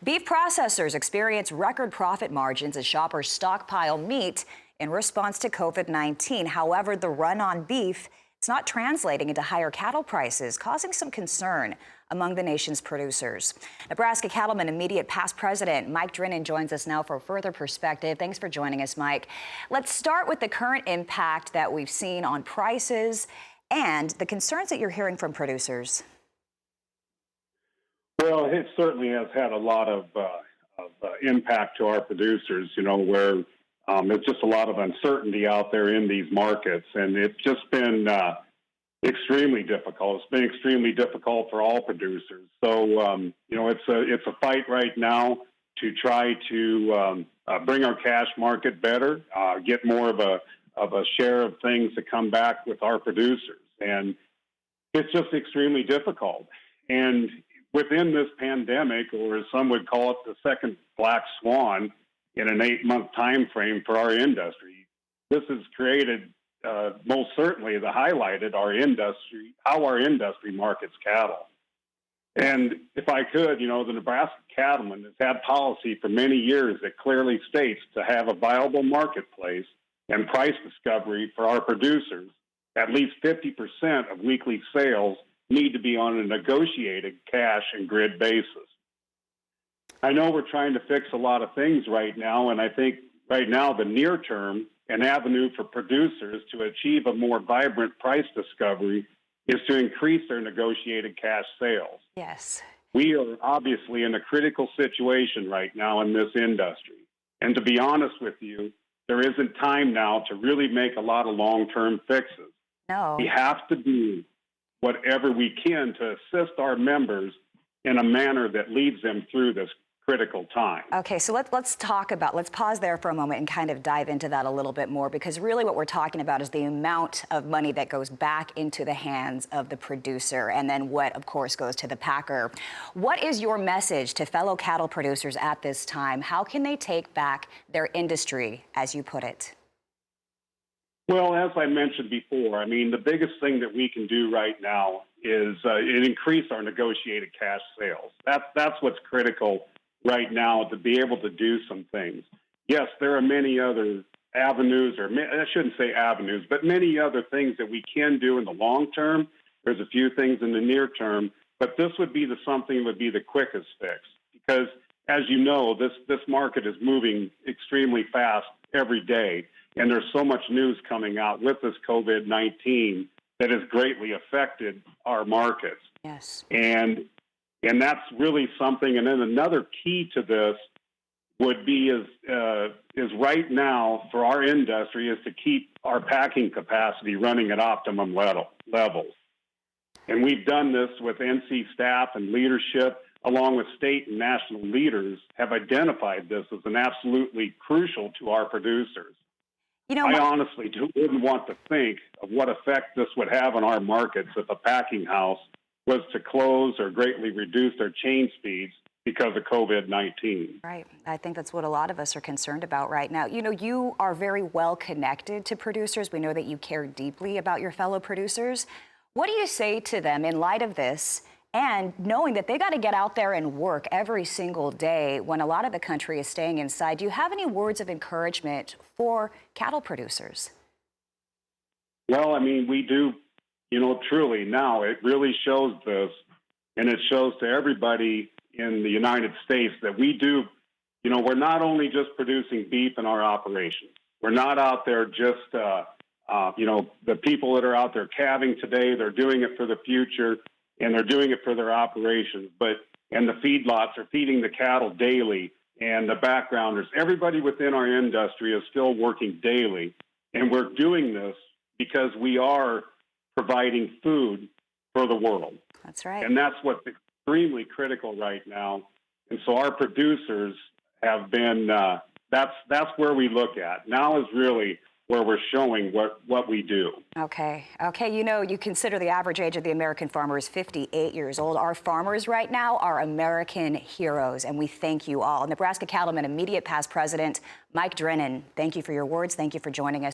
Beef processors experience record profit margins as shoppers stockpile meat in response to COVID-19. However, the run on beef is not translating into higher cattle prices, causing some concern among the nation's producers. Nebraska Cattlemen immediate past president Mike Drinnin joins us now for further perspective. Thanks for joining us, Mike. Let's start with the current impact that we've seen on prices and the concerns that you're hearing from producers. Well, it certainly has had a lot of impact to our producers, where there's just a lot of uncertainty out there in these markets. And it's just been extremely difficult. It's been extremely difficult for all producers. So, it's a fight right now to try to bring our cash market better, get more of a share of things to come back with our producers. And it's just extremely difficult. And within this pandemic, or as some would call it, the second black swan in an 8-month time frame for our industry, this has created, most certainly, highlighted our industry, how our industry markets cattle. And if I could, the Nebraska Cattleman has had policy for many years that clearly states to have a viable marketplace and price discovery for our producers. At least 50% of weekly sales need to be on a negotiated cash and grid basis. I know we're trying to fix a lot of things right now, and I think right now the near term, an avenue for producers to achieve a more vibrant price discovery is to increase their negotiated cash sales. Yes. We are obviously in a critical situation right now in this industry. And to be honest with you, there isn't time now to really make a lot of long-term fixes. No. We have to do whatever we can to assist our members in a manner that leads them through this critical time. Okay, so let's pause there for a moment and kind of dive into that a little bit more, because really what we're talking about is the amount of money that goes back into the hands of the producer and then what, of course, goes to the packer. What is your message to fellow cattle producers at this time? How can they take back their industry, as you put it? Well, as I mentioned before, the biggest thing that we can do right now is increase our negotiated cash sales. That's what's critical right now, to be able to do some things. Yes, there are many other avenues, or I shouldn't say avenues, but many other things that we can do in the long term. There's a few things in the near term, but this would be something that would be the quickest fix, because as you know, this market is moving extremely fast every day. And there's so much news coming out with this COVID-19 that has greatly affected our markets. Yes. And that's really something. And then another key to this would be is right now for our industry is to keep our packing capacity running at optimum levels. And we've done this with NC staff and leadership, along with state and national leaders, have identified this as an absolutely crucial to our producers. I honestly wouldn't want to think of what effect this would have on our markets if a packing house was to close or greatly reduce their chain speeds because of COVID-19. Right. I think that's what a lot of us are concerned about right now. You are very well connected to producers. We know that you care deeply about your fellow producers. What do you say to them in light of this, and knowing that they got to get out there and work every single day when a lot of the country is staying inside? Do you have any words of encouragement for cattle producers? Well, we do, truly now it really shows this, and it shows to everybody in the United States that we do, we're not only just producing beef in our operations. We're not out there just, the people that are out there calving today, they're doing it for the future. And they're doing it for their operations, and the feedlots are feeding the cattle daily, and the backgrounders, everybody within our industry is still working daily. And we're doing this because we are providing food for the world. That's right. And that's what's extremely critical right now. And so our producers have been, that's where we look at. Now is really where we're showing what we do. Okay. You consider the average age of the American farmer is 58 years old. Our farmers right now are American heroes, and we thank you all. Nebraska Cattlemen immediate past president Mike Drinnin, thank you for your words. Thank you for joining us.